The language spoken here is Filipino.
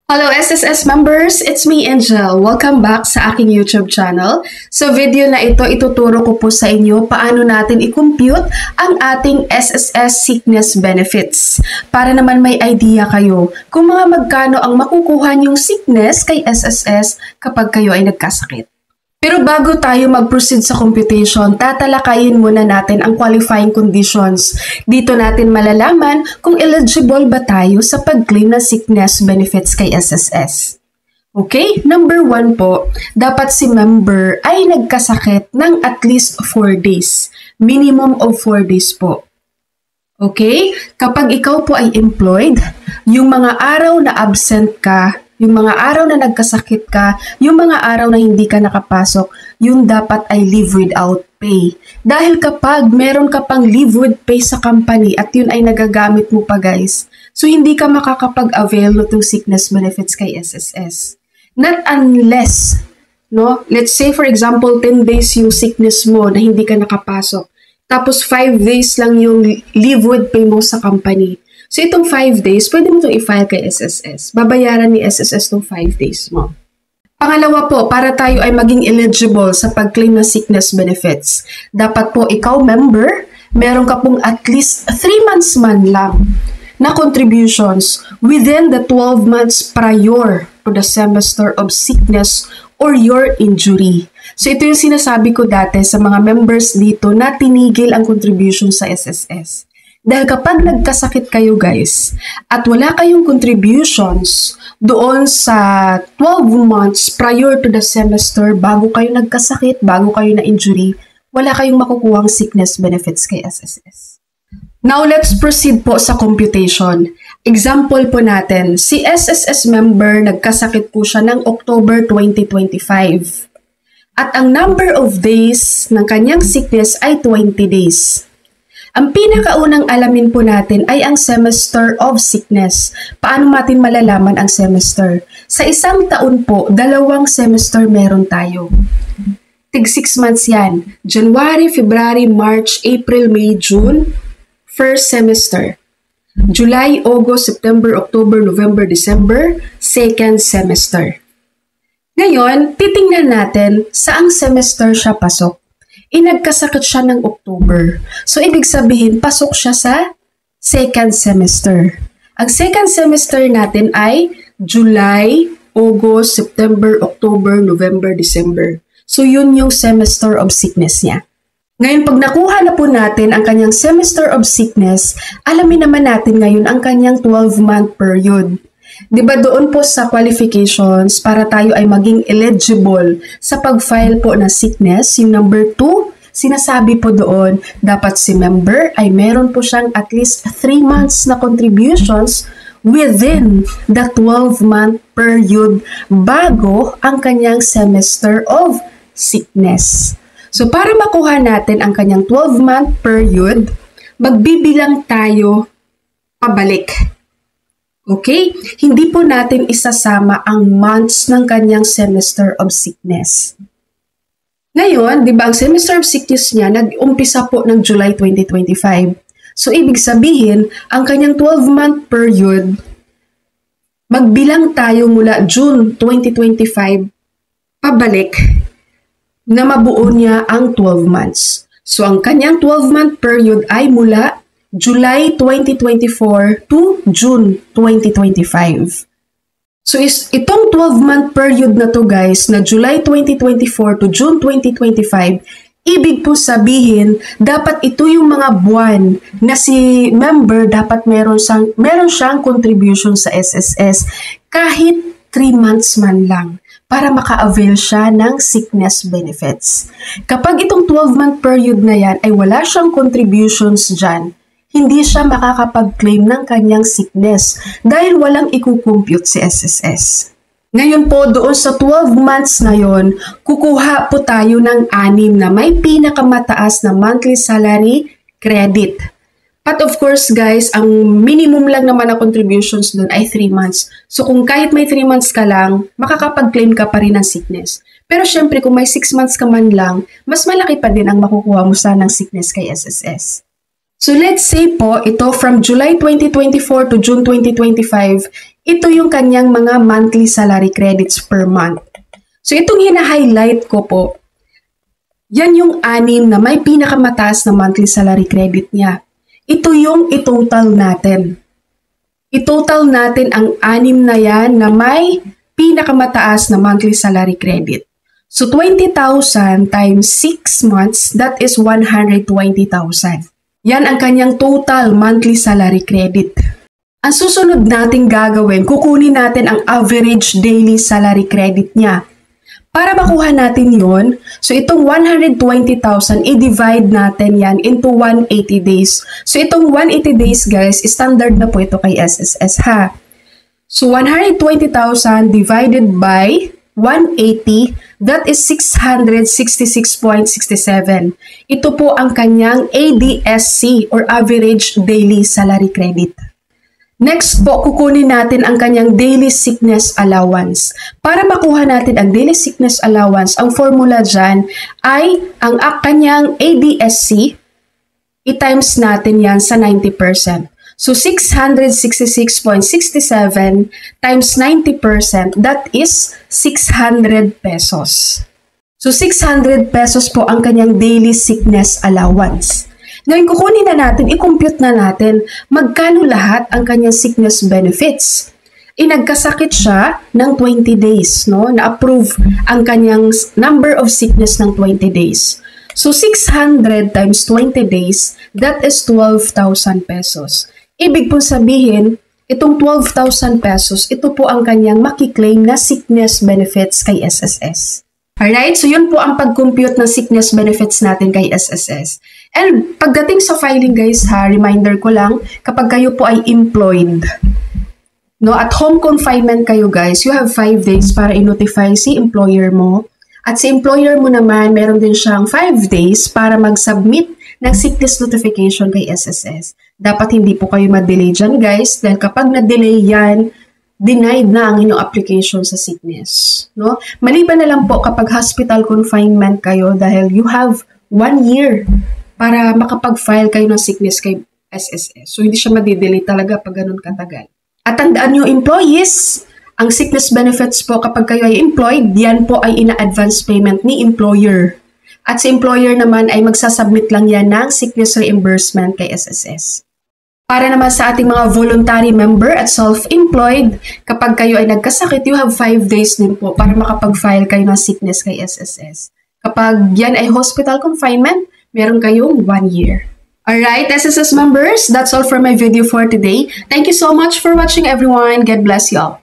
Hello SSS members! It's me, Angel. Welcome back sa aking YouTube channel. Sa video na ito, ituturo ko po sa inyo paano natin i-compute ang ating SSS sickness benefits. Para naman may idea kayo kung mga magkano ang makukuha niyong sickness kay SSS kapag kayo ay nagkasakit. Pero bago tayo mag-proceed sa computation, tatalakayin muna natin ang qualifying conditions. Dito natin malalaman kung eligible ba tayo sa pag-claim ng sickness benefits kay SSS. Okay, number 1 po, dapat si member ay nagkasakit ng at least 4 days. Minimum of 4 days po. Okay, kapag ikaw po ay employed, yung mga araw na absent ka, yung mga araw na nagkasakit ka, yung mga araw na hindi ka nakapasok, yung dapat ay leave without pay. Dahil kapag meron ka pang leave with pay sa company at yun ay nagagamit mo pa guys, so hindi ka makakapag-avail ng sickness benefits kay SSS. Not unless, no? Let's say for example, 10 days yung sickness mo na hindi ka nakapasok. Tapos 5 days lang yung leave with pay mo sa company. So, itong 5 days, pwede mo itong i-file kay SSS. Babayaran ni SSS itong 5 days mo. Pangalawa po, para tayo ay maging eligible sa pag-claim ng sickness benefits, dapat po ikaw member, meron ka pong at least 3 months man lang na contributions within the 12 months prior to the semester of sickness or your injury. So, ito yung sinasabi ko dati sa mga members dito na tinigil ang contribution sa SSS. Dahil kapag nagkasakit kayo guys, at wala kayong contributions doon sa 12 months prior to the semester, bago kayo nagkasakit, bago kayo na-injury, wala kayong makukuhang sickness benefits kay SSS. Now, let's proceed po sa computation. Example po natin, si SSS member, nagkasakit po siya ng October 2025. At ang number of days ng kanyang sickness ay 20 days. Ang pinakaunang alamin po natin ay ang semester of sickness. Paano natin malalaman ang semester? Sa isang taon po, 2 semester meron tayo. Tig 6 months yan. January, February, March, April, May, June, first semester. July, August, September, October, November, December, second semester. Ngayon, titingnan natin saang semester siya pasok. Nagkasakit siya ng October. So, ibig sabihin, pasok siya sa second semester. Ang second semester natin ay July, August, September, October, November, December. So, yun yung semester of sickness niya. Ngayon, pag nakuha na po natin ang kanyang semester of sickness, alamin naman natin ngayon ang kanyang 12-month period. Diba doon po sa qualifications para tayo ay maging eligible sa pag-file po ng sickness, yung number 2, sinasabi po doon, dapat si member ay meron po siyang at least 3 months na contributions within the 12-month period bago ang kanyang semester of sickness. So para makuha natin ang kanyang 12-month period, magbibilang tayo pabalik. Okay? Hindi po natin isasama ang months ng kanyang semester of sickness. Ngayon, di ba ang semester of sickness niya nag-umpisa po ng July 2025. So, ibig sabihin, ang kanyang 12-month period, magbilang tayo mula June 2025 pabalik na mabuo niya ang 12 months. So, ang kanyang 12-month period ay mula July 2024 to June 2025. So, itong 12-month period na to guys, na July 2024 to June 2025, ibig po sabihin, dapat ito yung mga buwan na si member dapat meron siyang contribution sa SSS kahit 3 months man lang para maka-avail siya ng sickness benefits. Kapag itong 12-month period na yan ay wala siyang contributions dyan, hindi siya makakapag-claim ng kanyang sickness dahil walang ikukompute si SSS. Ngayon po, doon sa 12 months na yon, kukuha po tayo ng 6 na may pinakamataas na monthly salary credit. But of course guys, ang minimum lang naman na contributions doon ay 3 months. So kung kahit may 3 months ka lang, makakapag-claim ka pa rin ng sickness. Pero syempre kung may 6 months ka man lang, mas malaki pa din ang makukuha mo sa ng sickness kay SSS. So let's say po, ito from July 2024 to June 2025, ito yung kanyang mga monthly salary credits per month. So itong hina-highlight ko po, yan yung 6 na may pinakamataas na monthly salary credit niya. Ito yung i-total natin. I-total natin ang 6 na yan na may pinakamataas na monthly salary credit. So 20,000 times 6 months, that is 120,000. Yan ang kanyang total monthly salary credit. Ang susunod nating gagawin, kukunin natin ang average daily salary credit niya. Para makuha natin yon, so itong 120,000, i-divide natin yan into 180 days. So itong 180 days guys, standard na po ito kay SSS ha. So 120,000 divided by 180, that is 666.67. Ito po ang kanyang ADSC or average daily salary credit. Next po, kukunin natin ang kanyang daily sickness allowance. Para makuha natin ang daily sickness allowance, ang formula dyan ay ang kanyang ADSC, i-times natin yan sa 90%. So 666.67 times 90%, that is 600 pesos. So 600 pesos po ang kanyang daily sickness allowance. Ngayon, kukunin na natin, i-compute na natin magkano lahat ang kanyang sickness benefits. Nagkasakit siya ng 20 days, no? Na-approve ang kanyang number of sickness ng 20 days. So, 600 times 20 days, that is 12,000 pesos. Ibig pong sabihin, itong 12,000 pesos, ito po ang kanyang makiklaim na sickness benefits kay SSS. Alright, so yun po ang pag-compute ng sickness benefits natin kay SSS. And pagdating sa filing guys ha, reminder ko lang, kapag kayo po ay employed, no, at home confinement kayo guys, you have 5 days para i-notify si employer mo. At si employer mo naman, meron din siyang 5 days para mag-submit ng sickness notification kay SSS. Dapat hindi po kayo ma-delay dyan guys, dahil kapag na-delay yan, denied na ang inyong application sa sickness. No? Maliban na lang po kapag hospital confinement kayo dahil you have 1 year para makapag-file kayo ng sickness kay SSS. So, hindi siya madidelay talaga pag ganun katagal. At tandaan nyo, employees, ang sickness benefits po kapag kayo ay employed, yan po ay ina-advance payment ni employer. At si employer naman ay magsasubmit lang yan ng sickness reimbursement kay SSS. Para naman sa ating mga voluntary member at self-employed, kapag kayo ay nagkasakit, you have 5 days din po para makapag-file kayo ng sickness kay SSS. Kapag yan ay hospital confinement, meron kayong 1 year. Alright, SSS members, that's all for my video for today. Thank you so much for watching everyone. God bless y'all.